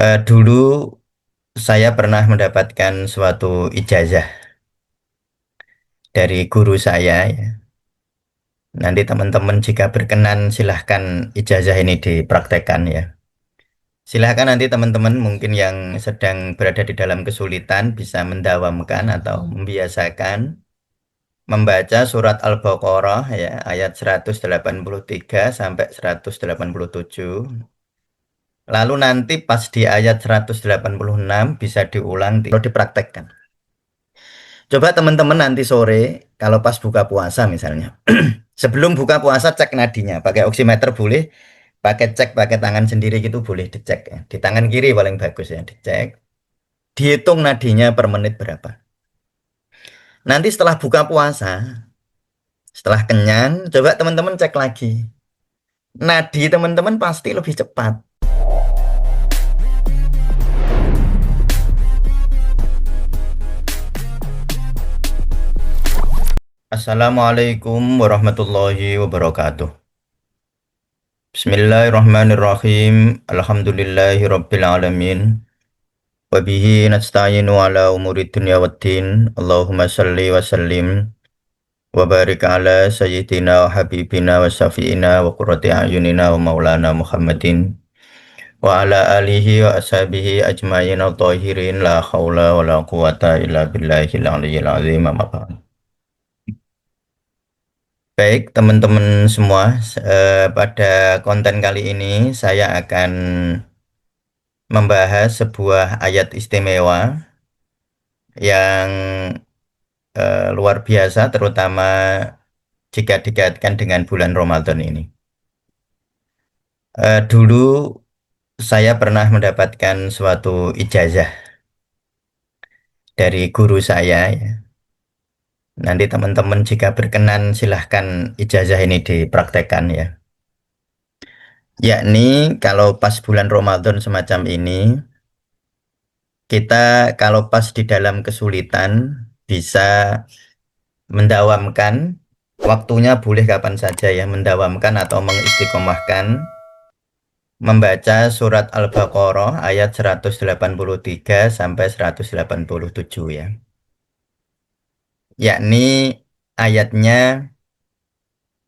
Dulu saya pernah mendapatkan suatu ijazah dari guru saya, ya. Nanti teman-teman jika berkenan silahkan ijazah ini dipraktekkan, ya. Silahkan nanti teman-teman mungkin yang sedang berada di dalam kesulitan bisa mendawamkan atau membiasakan membaca surat Al-Baqarah, ya, ayat 183 sampai 187. Lalu nanti pas di ayat 186 bisa diulang, dipraktekkan. Coba teman-teman nanti sore, kalau pas buka puasa misalnya, sebelum buka puasa cek nadinya, pakai oximeter boleh, pakai tangan sendiri gitu boleh dicek, ya. Di tangan kiri paling bagus, ya, dicek. Dihitung nadinya per menit berapa. Nanti setelah buka puasa, setelah kenyang, coba teman-teman cek lagi. Nadi teman-teman pasti lebih cepat. Assalamualaikum warahmatullahi wabarakatuh. Bismillahirrahmanirrahim. Alhamdulillahirabbil alamin. Wabihi nasta'inu ala umuri dunya waddin. Allahumma salli wa sallim wa barik ala sayyidina wa habibina wa syafi'ina wa qurrati a'yunina wa maulana Muhammadin wa ala alihi wa ashabihi ajma'in al-tahirin la khawla wa la quwata illa billahil aliyyil azim, amma ba'd. Baik, teman-teman semua, pada konten kali ini saya akan membahas sebuah ayat istimewa yang luar biasa, terutama jika dikaitkan dengan bulan Ramadan ini. Dulu saya pernah mendapatkan suatu ijazah dari guru saya, ya. Nanti teman-teman jika berkenan silahkan ijazah ini dipraktekkan, ya. Yakni kalau pas bulan Ramadan semacam ini, kita kalau pas di dalam kesulitan bisa mendawamkan, waktunya boleh kapan saja, ya, mendawamkan atau mengistiqomahkan membaca surat Al-Baqarah ayat 183 sampai 187, ya. Yakni ayatnya,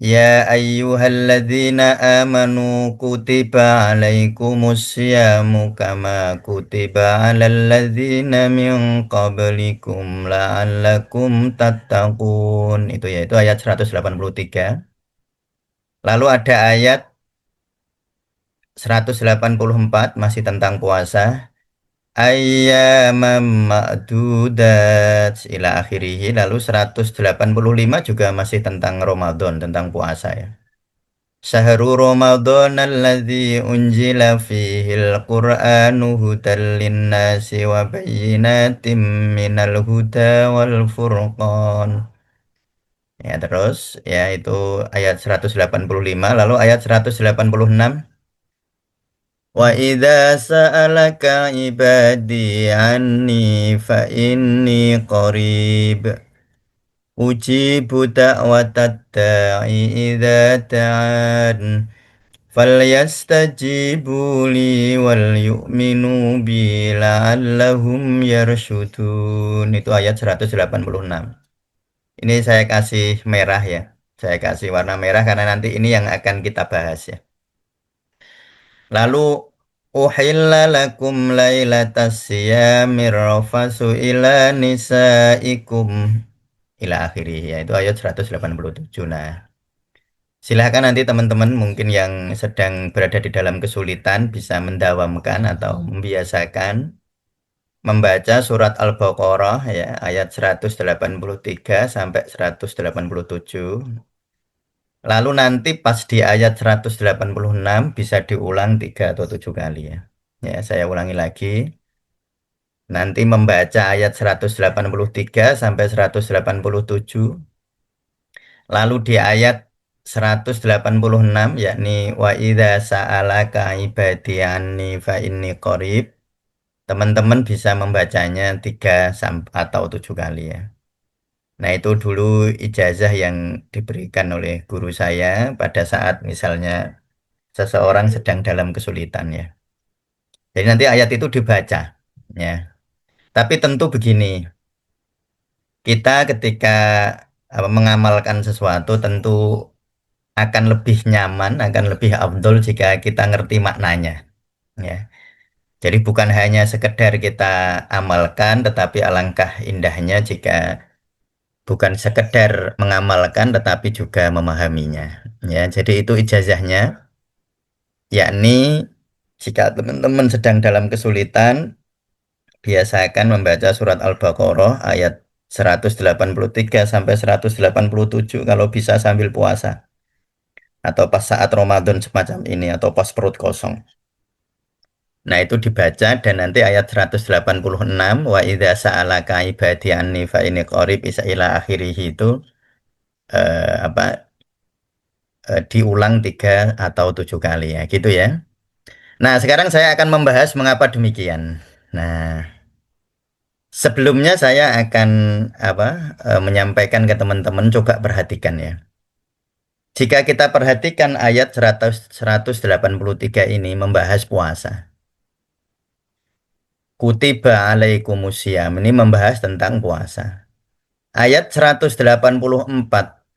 ya ayyuhalladzina amanu kutiba alaikumusyamu kama kutiba alal ladzina min qablikum la'allakum tattaqun. Itu, ya, itu ayat 183. Lalu ada ayat 184 masih tentang puasa. Ayyamam ma'dudat ila akhirih. Lalu 185 juga masih tentang Ramadan, tentang puasa, ya. Syahrul Ramadan alladzi unjila fihil Qur'anu hudal linnasi wa bayyinatim minal huda wal furqan. Ya, terus, ya, itu ayat 185. Lalu ayat 186. Wa idza sa'alaka ibadi anni fa inni qarib ujibu da'watat da'i idza ta'an falyastajibu li wal yu'minu bi la'allahum yarshudun. Itu ayat 186. Ini saya kasih merah, ya. Saya kasih warna merah karena nanti ini yang akan kita bahas, ya. Lalu uhilla lakum lailatas siyamir rafasu ila nisaikum ila akhirih, yaitu ayat 187. Nah, silakan nanti teman-teman mungkin yang sedang berada di dalam kesulitan bisa mendawamkan atau membiasakan membaca surat Al-Baqarah, ya, ayat 183 sampai 187. Lalu nanti pas di ayat 186 bisa diulang 3 atau 7 kali, ya. Ya, saya ulangi lagi. Nanti membaca ayat 183 sampai 187. Lalu di ayat 186, yakni wa idza sa'alaka ibadi anni fa inni qarib. Teman-teman bisa membacanya 3 atau 7 kali, ya. Nah, itu dulu ijazah yang diberikan oleh guru saya pada saat misalnya seseorang sedang dalam kesulitan, ya. Jadi nanti ayat itu dibaca, ya. Tapi tentu begini, kita ketika mengamalkan sesuatu tentu akan lebih nyaman, akan lebih afdol jika kita ngerti maknanya, ya. Jadi bukan hanya sekedar kita amalkan, tetapi alangkah indahnya jika bukan sekedar mengamalkan, tetapi juga memahaminya, ya. Jadi itu ijazahnya, yakni jika teman-teman sedang dalam kesulitan, biasakan membaca surat Al-Baqarah ayat 183 sampai 187 kalau bisa sambil puasa atau pas saat Ramadan semacam ini atau pas perut kosong. Nah, itu dibaca dan nanti ayat 186 wa idza sa'alaka ibadi anni fa inni qarib isa ila akhirih itu diulang 3 atau 7 kali ya, gitu ya. Nah, sekarang saya akan membahas mengapa demikian. Nah, sebelumnya saya akan menyampaikan ke teman-teman coba perhatikan ya. Jika kita perhatikan ayat 183 ini membahas puasa. Kutiba alaikumusiyam ini membahas tentang puasa. Ayat 184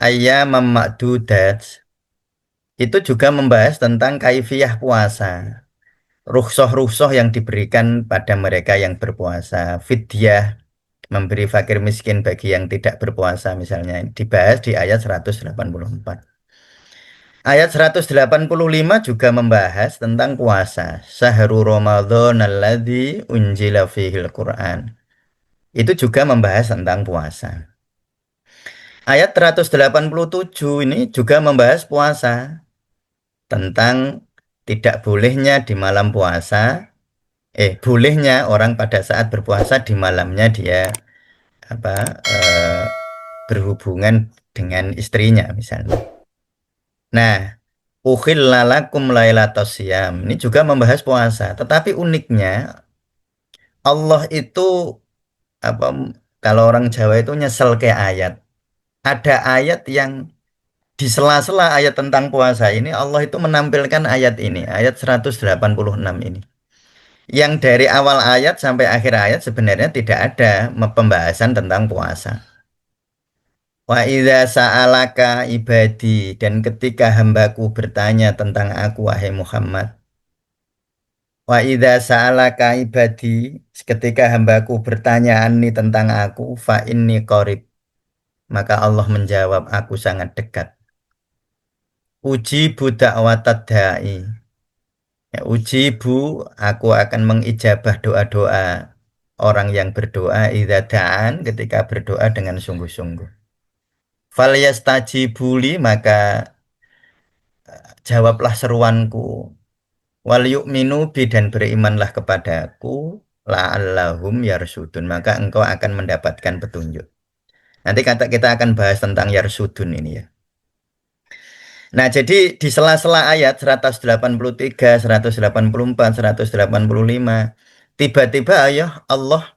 ayat ma'dudat itu juga membahas tentang kaifiyah puasa. Rukhsah-rukhsah yang diberikan pada mereka yang berpuasa. Fidyah memberi fakir miskin bagi yang tidak berpuasa misalnya dibahas di ayat 184. Ayat 185 juga membahas tentang puasa. Syahrul Ramadan alladzi unjila fihil Quran. Itu juga membahas tentang puasa. Ayat 187 ini juga membahas puasa. Tentang tidak bolehnya di malam puasa. Bolehnya orang pada saat berpuasa di malamnya dia apa eh, berhubungan dengan istrinya misalnya. Nah, Ukhilla lakum lailatas siyam. Ini juga membahas puasa. Tetapi uniknya Allah itu apa kalau orang Jawa itu nyesel ke ayat. Ada ayat yang di sela-sela ayat tentang puasa ini Allah itu menampilkan ayat ini, ayat 186 ini. Yang dari awal ayat sampai akhir ayat sebenarnya tidak ada pembahasan tentang puasa. Wa idza sa'alaka ibadi dan ketika hambaku bertanya tentang aku wahai Muhammad. Wa idza sa'alaka ibadi ketika hambaku bertanya anni tentang aku fa inni qarib maka Allah menjawab aku sangat dekat. Uji budak watad da'i. Ya, ujibu aku akan mengijabah doa-doa orang yang berdoa idza da'an ketika berdoa dengan sungguh-sungguh. Fal yastajibuli maka jawablah seruanku. Wal yu'minu bi dan berimanlah kepadaku la'allahum yarsudun maka engkau akan mendapatkan petunjuk. Nanti kata kita akan bahas tentang yarsudun ini ya. Nah, jadi di sela-sela ayat 183, 184, 185 tiba-tiba ayah Allah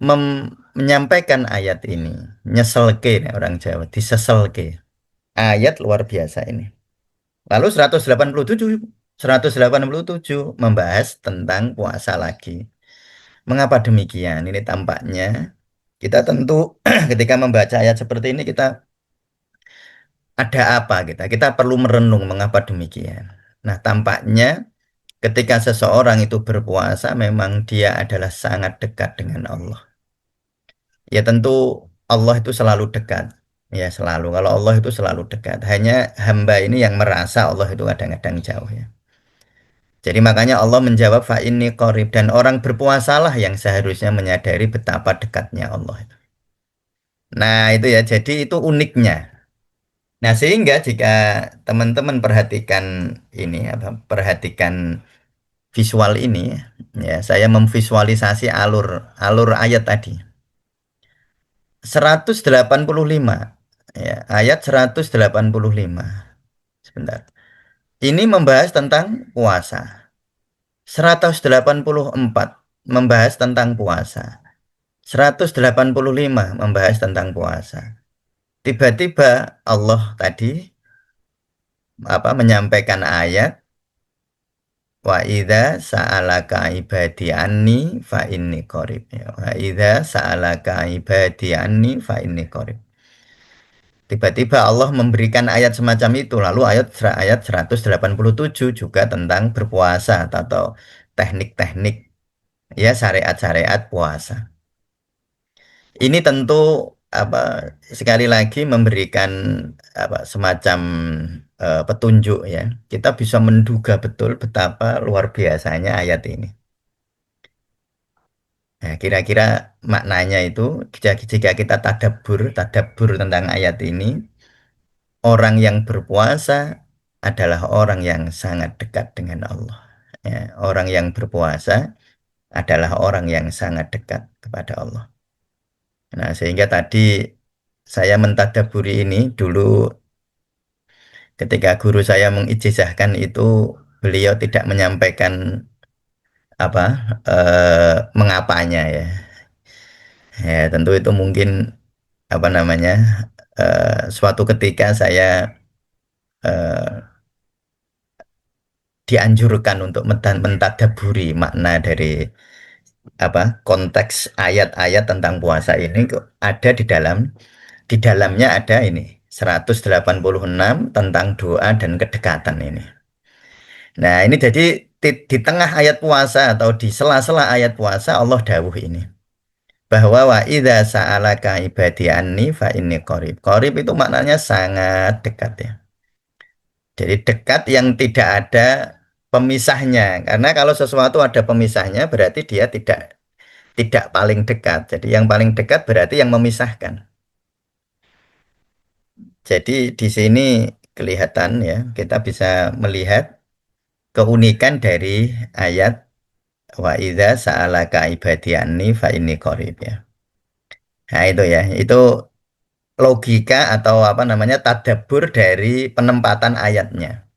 menyampaikan ayat ini. Nyeselke nih orang Jawa, diseselke. Ayat luar biasa ini. Lalu 187 membahas tentang puasa lagi. Mengapa demikian? Ini tampaknya kita tentu ketika membaca ayat seperti ini kita ada apa kita? Kita perlu merenung mengapa demikian. Nah, tampaknya ketika seseorang itu berpuasa memang dia adalah sangat dekat dengan Allah. Ya tentu Allah itu selalu dekat. Ya selalu. Kalau Allah itu selalu dekat. Hanya hamba ini yang merasa Allah itu kadang-kadang jauh ya. Jadi makanya Allah menjawab fa inni qarib dan orang berpuasalah yang seharusnya menyadari betapa dekatnya Allah itu. Nah, itu ya. Jadi itu uniknya. Nah, sehingga jika teman-teman perhatikan ini perhatikan visual ini ya, saya memvisualisasi alur alur ayat tadi. 185 ya, ayat 185. Sebentar. Ini membahas tentang puasa. 184 membahas tentang puasa. 185 membahas tentang puasa. Tiba-tiba Allah tadi menyampaikan ayat Wa idza sa'alaka ibadi anni fa inni qarib. Ya, wa idza sa'alaka ibadi anni fa inni qarib. Tiba-tiba Allah memberikan ayat semacam itu. Lalu ayat 187 juga tentang berpuasa atau teknik-teknik ya syariat-syariat puasa. Ini tentu apa sekali lagi memberikan apa semacam petunjuk ya. Kita bisa menduga betul betapa luar biasanya ayat ini. Nah, kira-kira maknanya itu jika kita tadabbur tentang ayat ini, orang yang berpuasa adalah orang yang sangat dekat dengan Allah. Ya, orang yang berpuasa adalah orang yang sangat dekat kepada Allah. Nah, sehingga tadi saya mentadaburi ini dulu ketika guru saya mengijazahkan itu beliau tidak menyampaikan apa mengapanya ya. Ya, tentu itu mungkin apa namanya suatu ketika saya eh, dianjurkan untuk mentadaburi makna dari apa konteks ayat-ayat tentang puasa ini kok ada di dalamnya ada ini 186 tentang doa dan kedekatan ini. Nah, ini jadi di tengah ayat puasa atau di sela-sela ayat puasa Allah dawuh ini bahwa wa idza sa'alaka ibadi anni fa inni qarib. Qarib itu maknanya sangat dekat ya. Jadi dekat yang tidak ada pemisahnya. Karena kalau sesuatu ada pemisahnya berarti dia tidak paling dekat. Jadi yang paling dekat berarti yang memisahkan. Jadi di sini kelihatan ya, kita bisa melihat keunikan dari ayat wa idza sa'alaka ibadi anni fa inni qarib ya. Nah, itu ya. Itu logika atau apa namanya tadabbur dari penempatan ayatnya.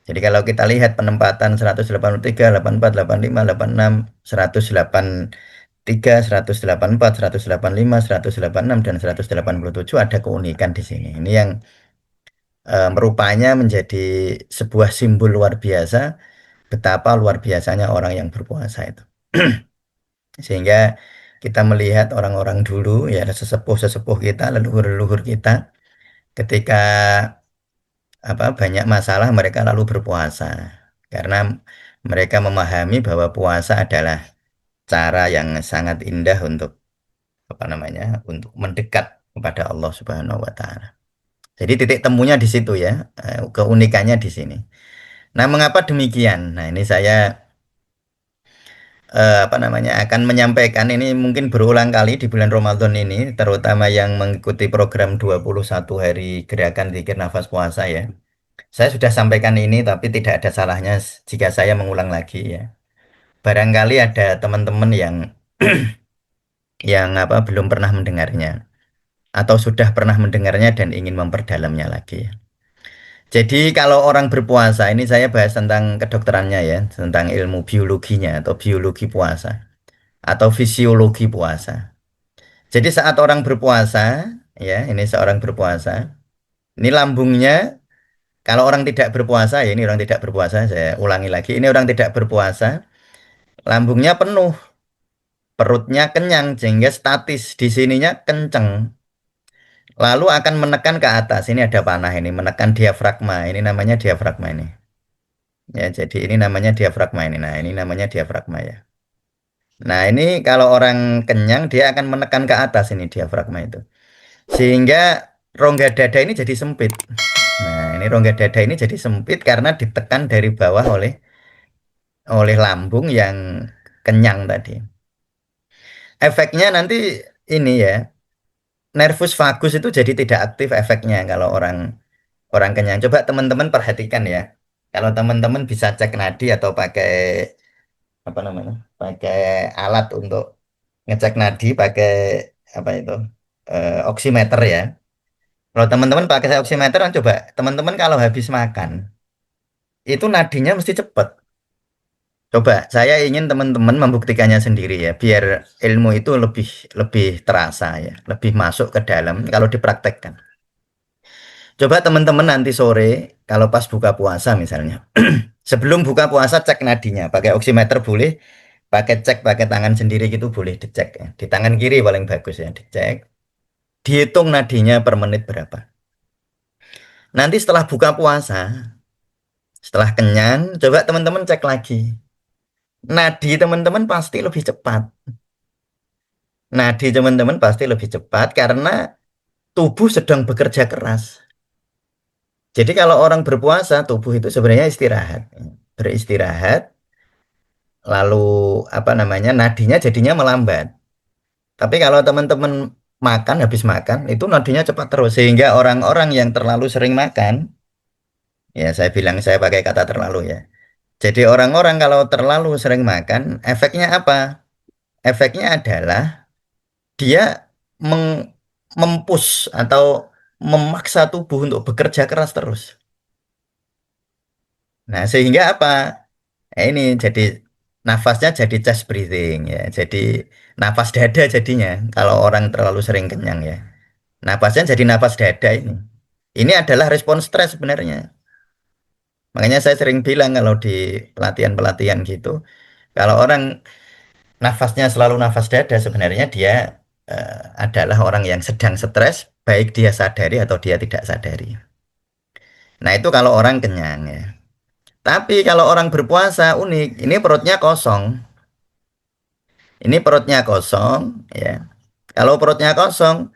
Jadi kalau kita lihat penempatan 183, 84, 85, 86, 183, 184, 185, 186, dan 187 ada keunikan di sini. Ini yang merupanya menjadi sebuah simbol luar biasa betapa luar biasanya orang yang berpuasa itu. Sehingga kita melihat orang-orang dulu ya sesepuh-sesepuh kita, leluhur-leluhur kita ketika apa banyak masalah mereka lalu berpuasa karena mereka memahami bahwa puasa adalah cara yang sangat indah untuk apa namanya untuk mendekat kepada Allah Subhanahu wa taala. Jadi titik temunya di situ ya, keunikannya di sini. Nah, mengapa demikian? Nah, ini saya apa namanya akan menyampaikan ini mungkin berulang kali di bulan Ramadan ini, terutama yang mengikuti program 21 hari gerakan zikir nafas puasa ya. Saya sudah sampaikan ini, tapi tidak ada salahnya jika saya mengulang lagi ya. Barangkali ada teman-teman yang apa belum pernah mendengarnya atau sudah pernah mendengarnya dan ingin memperdalamnya lagi. Jadi kalau orang berpuasa, ini saya bahas tentang kedokterannya ya, tentang ilmu biologinya atau biologi puasa atau fisiologi puasa. Jadi saat orang berpuasa, ya ini seorang berpuasa, ini lambungnya kalau orang tidak berpuasa, ya ini orang tidak berpuasa, saya ulangi lagi, ini orang tidak berpuasa, lambungnya penuh, perutnya kenyang, sehingga statis di sininya kenceng. Lalu akan menekan ke atas, ini ada panah ini, menekan diafragma, ini namanya diafragma ini. Ya, jadi ini namanya diafragma ini. Nah, ini namanya diafragma ya. Nah, ini kalau orang kenyang, dia akan menekan ke atas ini diafragma itu. Sehingga rongga dada ini jadi sempit. Nah, ini rongga dada ini jadi sempit karena ditekan dari bawah oleh lambung yang kenyang tadi. Efeknya nanti ini ya, nervus vagus itu jadi tidak aktif efeknya kalau orang orang kenyang. Coba teman-teman perhatikan ya. Kalau teman-teman bisa cek nadi atau pakai apa namanya? Pakai alat untuk ngecek nadi pakai apa itu? Oximeter ya. Kalau teman-teman pakai oximeter kan coba teman-teman kalau habis makan itu nadinya mesti cepet. Coba, saya ingin teman-teman membuktikannya sendiri ya, biar ilmu itu lebih lebih terasa ya, lebih masuk ke dalam kalau dipraktekkan. Coba teman-teman nanti sore, kalau pas buka puasa misalnya, Sebelum buka puasa cek nadinya, pakai oximeter boleh, pakai cek pakai tangan sendiri gitu boleh dicek ya. Di tangan kiri paling bagus ya dicek. Dihitung nadinya per menit berapa. Nanti setelah buka puasa, setelah kenyang, coba teman-teman cek lagi. Nadi teman-teman pasti lebih cepat. Nadi teman-teman pasti lebih cepat karena tubuh sedang bekerja keras. Jadi kalau orang berpuasa, tubuh itu sebenarnya istirahat. Beristirahat, lalu apa namanya, nadinya jadinya melambat. Tapi kalau teman-teman makan, habis makan, itu nadinya cepat terus. Sehingga orang-orang yang terlalu sering makan, ya saya bilang saya pakai kata terlalu ya. Jadi orang-orang kalau terlalu sering makan, efeknya apa? Efeknya adalah dia meng mempus atau memaksa tubuh untuk bekerja keras terus. Nah, sehingga apa? Ini jadi nafasnya jadi chest breathing ya. Jadi nafas dada jadinya kalau orang terlalu sering kenyang ya. Nafasnya jadi nafas dada ini. Ini adalah respon stres sebenarnya. Makanya saya sering bilang kalau di pelatihan-pelatihan gitu, kalau orang nafasnya selalu nafas dada, sebenarnya dia adalah orang yang sedang stres, baik dia sadari atau dia tidak sadari. Nah, itu kalau orang kenyang ya. Tapi kalau orang berpuasa unik, ini perutnya kosong. Ini perutnya kosong ya. Kalau perutnya kosong,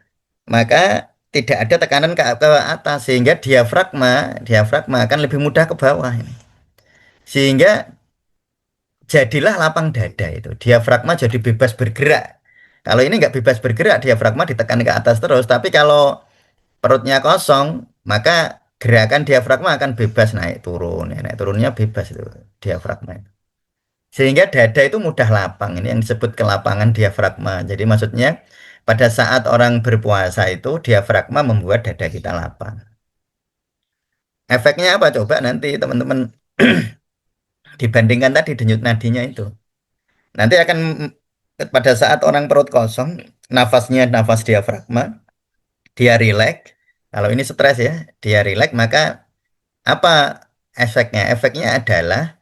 maka tidak ada tekanan ke atas sehingga diafragma akan lebih mudah ke bawah ini. Sehingga jadilah lapang dada itu. Diafragma jadi bebas bergerak. Kalau ini nggak bebas bergerak, diafragma ditekan ke atas terus. Tapi kalau perutnya kosong, maka gerakan diafragma akan bebas naik turun. Ya, naik turunnya bebas itu diafragma. Sehingga dada itu mudah lapang. Ini yang disebut kelapangan diafragma. Jadi maksudnya pada saat orang berpuasa itu diafragma membuat dada kita lapang. Efeknya apa coba nanti teman-teman dibandingkan tadi denyut nadinya itu. Nanti akan pada saat orang perut kosong, nafasnya nafas diafragma, dia rileks. Kalau ini stres ya, dia rileks, maka apa efeknya? Efeknya adalah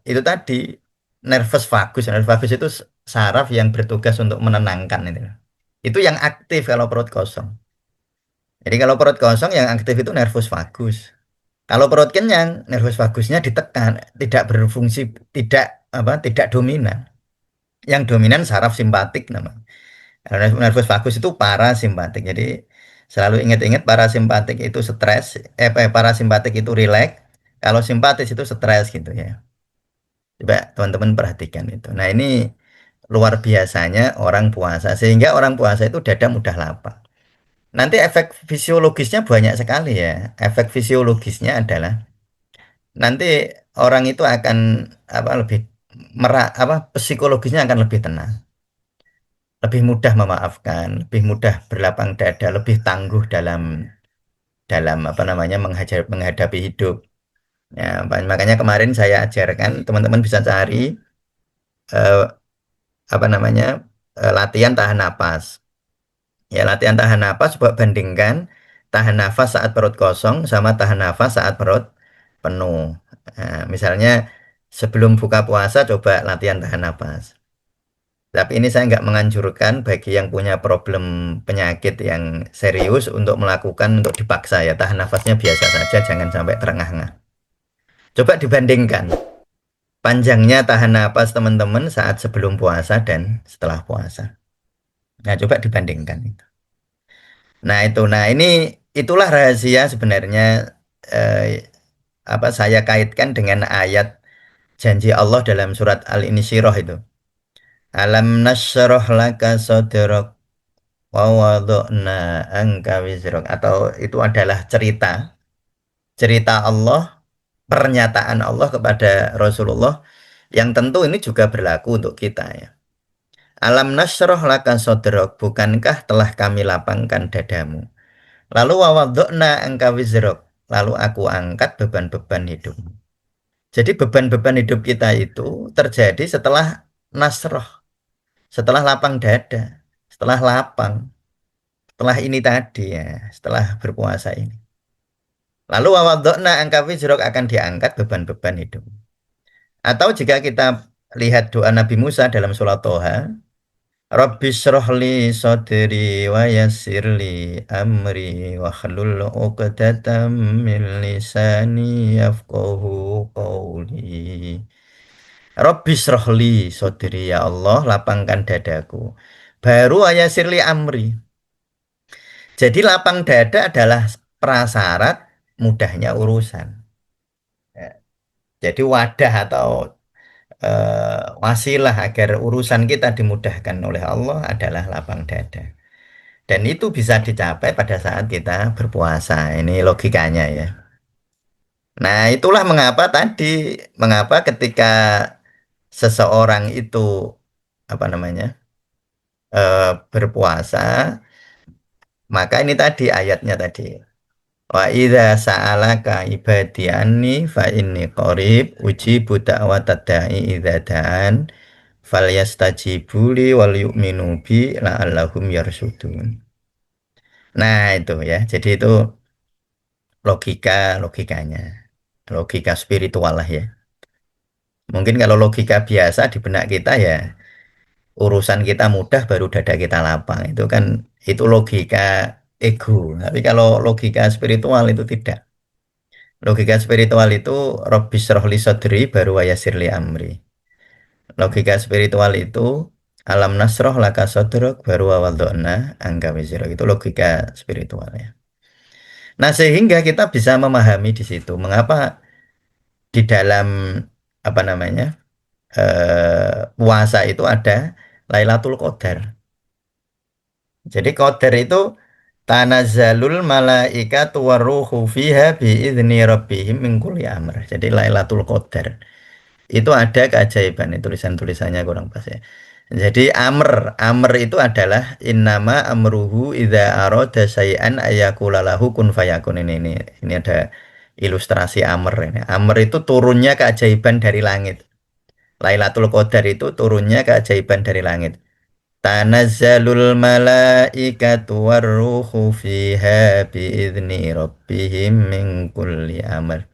itu tadi nervus vagus. Nervus vagus itu saraf yang bertugas untuk menenangkan itu. Itu yang aktif kalau perut kosong. Jadi kalau perut kosong yang aktif itu nervus vagus. Kalau perut kenyang, nervus vagusnya ditekan, tidak berfungsi, tidak tidak dominan. Yang dominan saraf simpatik namanya. Nervus vagus itu parasimpatik. Jadi selalu ingat-ingat parasimpatik itu stres, parasimpatik itu rileks. Kalau simpatis itu stres gitu ya. Coba teman-teman perhatikan itu. Nah, ini luar biasanya orang puasa. Sehingga orang puasa itu dada mudah lapang. Nanti efek fisiologisnya banyak sekali ya. Efek fisiologisnya adalah nanti orang itu akan lebih psikologisnya akan lebih tenang, lebih mudah memaafkan, lebih mudah berlapang dada, lebih tangguh dalam dalam menghadapi hidup. Ya, makanya kemarin saya ajarkan teman-teman bisa cari eh, latihan tahan napas. Ya, latihan tahan napas coba bandingkan tahan nafas saat perut kosong sama tahan nafas saat perut penuh. Nah, misalnya sebelum buka puasa coba latihan tahan nafas. Tapi ini saya nggak menganjurkan bagi yang punya problem penyakit yang serius untuk melakukan untuk dipaksa ya. Tahan nafasnya biasa saja, jangan sampai terengah-engah. Coba dibandingkan panjangnya tahan napas teman-teman saat sebelum puasa dan setelah puasa. Nah, coba dibandingkan itu. Nah ini itulah rahasia sebenarnya eh, saya kaitkan dengan ayat janji Allah dalam surat Al-Insyirah itu. Alam nasroh laka sodrok wa wada'na anka wizrok. Atau itu adalah cerita cerita Allah, pernyataan Allah kepada Rasulullah yang tentu ini juga berlaku untuk kita ya. Alam nasroh laka sodrok, bukankah telah kami lapangkan dadamu? Lalu wawadokna angka wizrok. Lalu aku angkat beban-beban hidup. Jadi beban-beban hidup kita itu terjadi setelah nasroh, setelah lapang dada, setelah lapang, setelah ini tadi ya, setelah berpuasa ini. Lalu wawadokna angka wizrok akan diangkat beban-beban hidup. Atau jika kita lihat doa Nabi Musa dalam surat Toha, Rabbi srohli sodri wa yassirli amri wa hlul uqdatam min lisani yafqahu qawli. Rabbi srohli sodri ya Allah lapangkan dadaku. Baru ayasirli amri. Jadi lapang dada adalah prasyarat mudahnya urusan. Ya, jadi wadah atau wasilah agar urusan kita dimudahkan oleh Allah adalah lapang dada. Dan itu bisa dicapai pada saat kita berpuasa. Ini logikanya ya. Nah, itulah mengapa tadi, mengapa ketika seseorang itu apa namanya berpuasa, maka ini tadi ayatnya tadi. Wa idza sa'alaka ibadi anni fa inni qarib ujibu da'watad da'i idza da'an falyastajibu li wal yu'minu bi la'allahum yarsudun. Nah, itu ya. Jadi itu logikanya. Logika spiritual lah ya. Mungkin kalau logika biasa di benak kita ya urusan kita mudah baru dada kita lapang. Itu logika ego. Tapi kalau logika spiritual itu tidak. Logika spiritual itu Robbis rohli sodri baru wayasirli amri. Logika spiritual itu alam nasroh laka sodrok baru wawadona angka wizrok. Itu logika spiritual ya. Nah, sehingga kita bisa memahami di situ mengapa di dalam apa namanya puasa itu ada Lailatul Qadar. Jadi Qadar itu tanazzalul malaikatu waruhu fiha biizni rabbihim min kulli amr. Jadi Lailatul Qadar. Itu ada keajaiban, tulisan-tulisannya kurang pas ya. Jadi amr itu adalah innama amruhu idza arada syai'an ayyakula lahu kun fayakun ini ada ilustrasi amr ini. Amr itu turunnya keajaiban dari langit. Lailatul Qadar itu turunnya keajaiban dari langit. Tanazzalul malaikatu warruhu fiha biizni rabbihim min kulli amr.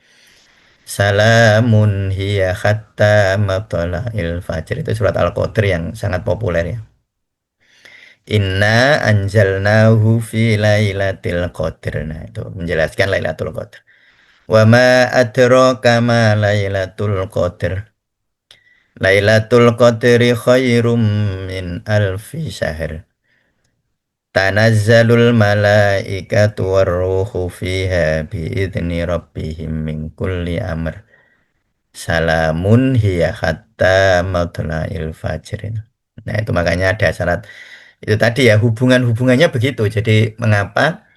Salamun hiya hatta matla'il fajr. Itu surat Al-Qadr yang sangat populer ya. Inna anjalnahu fi lailatul qadr. Nah, itu menjelaskan Lailatul Qadar. Wa ma adraka ma Lailatul Qadr. Lailatul Qadri khairum min alfi syahr. Tanazzalul malaikatu warruhu fiha biidzni rabbihim min kulli amr. Salamun hiya hatta matla'il fajrin. Nah, itu makanya ada syarat. Itu tadi ya hubungannya begitu. Jadi mengapa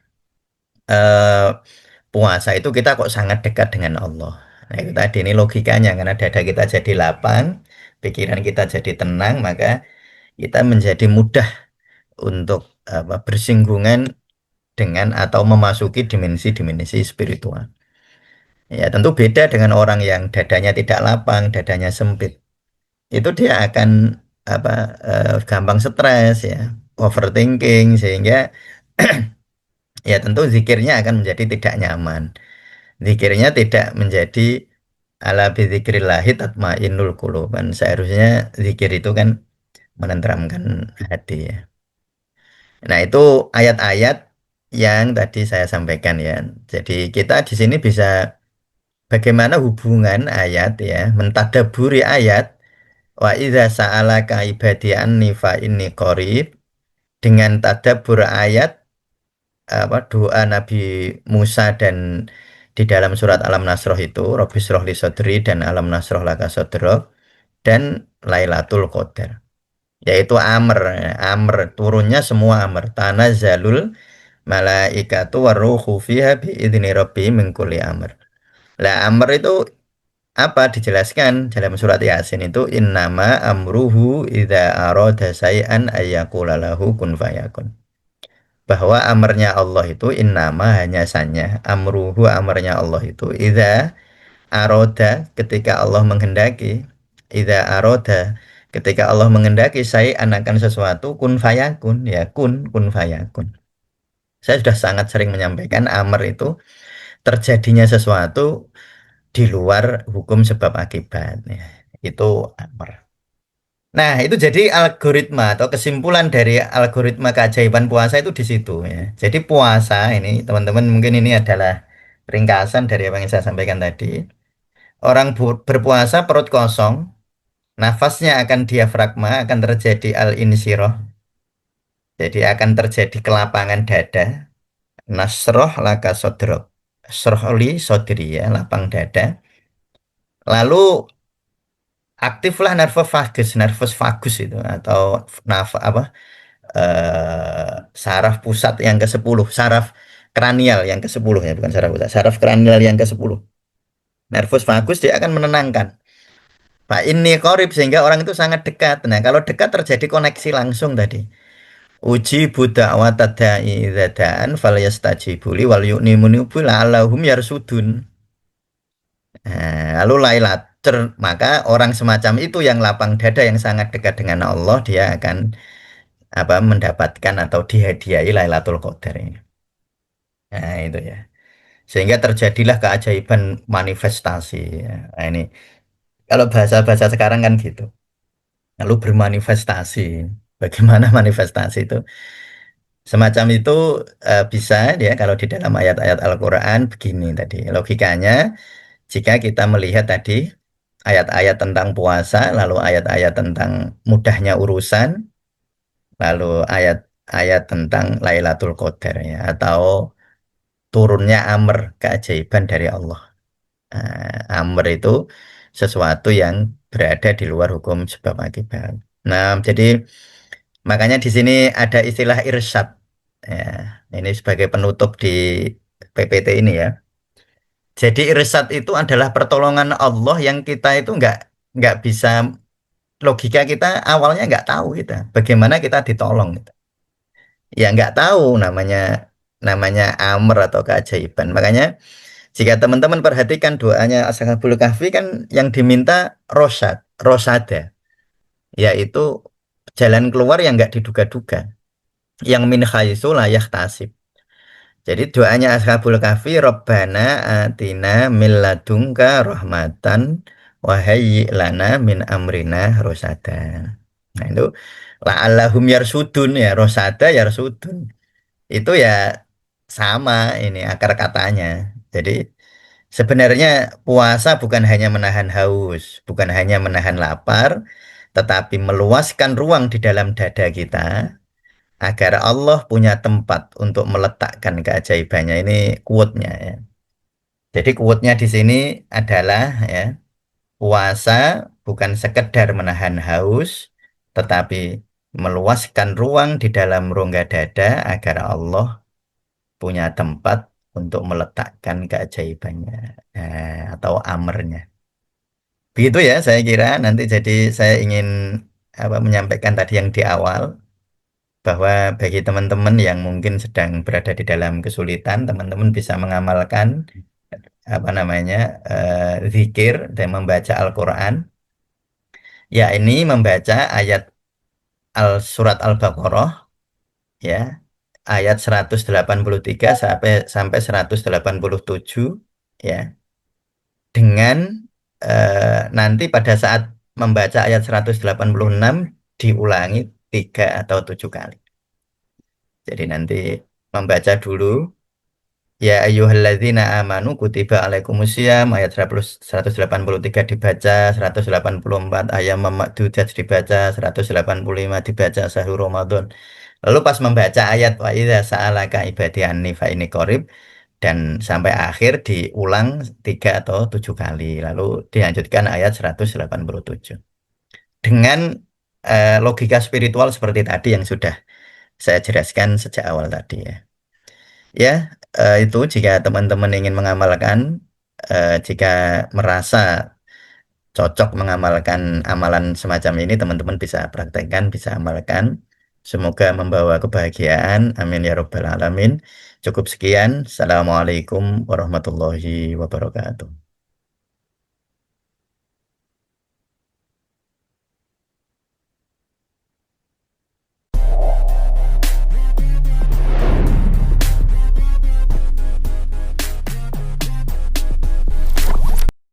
eh, puasa itu kita kok sangat dekat dengan Allah. Nah, itu tadi ini logikanya karena dada kita jadi lapang, pikiran kita jadi tenang, maka kita menjadi mudah untuk bersinggungan dengan atau memasuki dimensi-dimensi spiritual. Ya, tentu beda dengan orang yang dadanya tidak lapang, dadanya sempit. Itu dia akan apa gampang stres ya, overthinking sehingga ya tentu zikirnya akan menjadi tidak nyaman. Zikirnya tidak menjadi ala bidzikrillahi tatmainnul qulub. Kan seharusnya zikir itu kan menenteramkan hati ya. Nah, itu ayat-ayat yang tadi saya sampaikan ya. Jadi kita di sini bisa bagaimana hubungan ayat ya, mentadaburi ayat wa idza sa'alaka ibadi anni fa inni qarib dengan tadabbur ayat doa Nabi Musa dan di dalam surat Alam Nasroh itu Rabbi shrah li sodri dan Alam Nasroh laka sodrok dan Lailatul Qadar yaitu amr turunnya semua amr tanazzalul malaikatu warruhu fiha biidzni rabbi min kulli amr. Lah amr itu apa dijelaskan dalam surat Yasin itu innama amruhu idza arada syai'an ayyakula lahu kun fayakun. Bahwa amarnya Allah itu innama hanya saja amruhu amarnya Allah itu idza aroda ketika Allah menghendaki idza aroda ketika Allah menghendaki saya akan sesuatu kun fayakun ya kun fayakun. Saya sudah sangat sering menyampaikan amar itu terjadinya sesuatu di luar hukum sebab akibat. Ya, itu amr. Nah, itu jadi algoritma atau kesimpulan dari algoritma keajaiban puasa itu di situ ya. Jadi puasa ini, teman-teman mungkin ini adalah ringkasan dari apa yang saya sampaikan tadi. Orang berpuasa perut kosong, nafasnya akan diafragma, akan terjadi al-insiroh. Jadi akan terjadi kelapangan dada. Nasroh laka sodrok. Srohli sodri ya, lapang dada. Lalu aktiflah nervus vagus itu atau apa saraf pusat yang ke-10, saraf kranial yang ke-10 ya, bukan saraf pusat, saraf kranial yang ke-10. Nervus vagus dia akan menenangkan. Pak ini korib sehingga orang itu sangat dekat. Nah, kalau dekat terjadi koneksi langsung tadi. Uji budak watadai zadaan fal yastajibuli wal yu'minu la'allahum yarsudun. Nah, lalu maka orang semacam itu yang lapang dada yang sangat dekat dengan Allah dia akan apa mendapatkan atau dihadiahi Lailatul Qadar ini. Nah, itu ya. Sehingga terjadilah keajaiban manifestasi. Ya. Nah, ini kalau bahasa-bahasa sekarang kan gitu. Lalu bermanifestasi. Bagaimana manifestasi itu? Semacam itu bisa ya kalau di dalam ayat-ayat Al-Qur'an begini tadi. Logikanya jika kita melihat tadi ayat-ayat tentang puasa, lalu ayat-ayat tentang mudahnya urusan, lalu ayat-ayat tentang Lailatul Qadar ya atau turunnya amr keajaiban dari Allah. Amr itu sesuatu yang berada di luar hukum sebab akibat. Nah, jadi makanya di sini ada istilah irsyad. Ya, ini sebagai penutup di PPT ini ya. Jadi irsyad itu adalah pertolongan Allah yang kita itu nggak bisa logika kita awalnya nggak tahu kita bagaimana kita ditolong gitu. Ya nggak tahu namanya namanya amr atau keajaiban. Makanya jika teman-teman perhatikan doanya Ashabul Kahfi kan yang diminta rosada, yaitu jalan keluar yang nggak diduga-duga, yang min haitsu la yahtasib. Jadi doanya Ashabul Kahfi, Rabbana atina min ladunka rahmatan wa hayyi lana min amrina rosada. Nah itu la'allahum yarsudun ya, rosada yarsudun. Itu ya sama ini akar katanya. Jadi sebenarnya puasa bukan hanya menahan haus, bukan hanya menahan lapar, tetapi meluaskan ruang di dalam dada kita agar Allah punya tempat untuk meletakkan keajaibannya. Ini quote-nya ya. Jadi quote-nya di sini adalah ya, puasa bukan sekedar menahan haus, tetapi meluaskan ruang di dalam rongga dada agar Allah punya tempat untuk meletakkan keajaibannya atau amernya. Begitu ya, saya kira nanti jadi saya ingin apa menyampaikan tadi yang di awal bahwa bagi teman-teman yang mungkin sedang berada di dalam kesulitan, teman-teman bisa mengamalkan apa namanya zikir dan membaca Al-Quran. Ya ini membaca ayat surat Al-Baqarah ya ayat 183 sampai sampai 187 ya dengan nanti pada saat membaca ayat 186 diulangi 3 atau 7 kali. Jadi nanti membaca dulu ya ayyuhalladzina amanu kutiba alaikumusiyam ayat 183 dibaca, 184 ayat ma'dudat dibaca, 185 dibaca sahur Ramadan. Lalu pas membaca ayat wa idza sa'alaka ibadi anni fa inni qarib dan sampai akhir diulang 3 atau 7 kali. Lalu dilanjutkan ayat 187. Dengan logika spiritual seperti tadi yang sudah saya jelaskan sejak awal tadi ya. Ya, itu jika teman-teman ingin mengamalkan, jika merasa cocok mengamalkan amalan semacam ini, teman-teman bisa praktekkan, bisa amalkan. Semoga membawa kebahagiaan. Amin ya Rabbal Alamin. Cukup sekian. Assalamualaikum warahmatullahi wabarakatuh.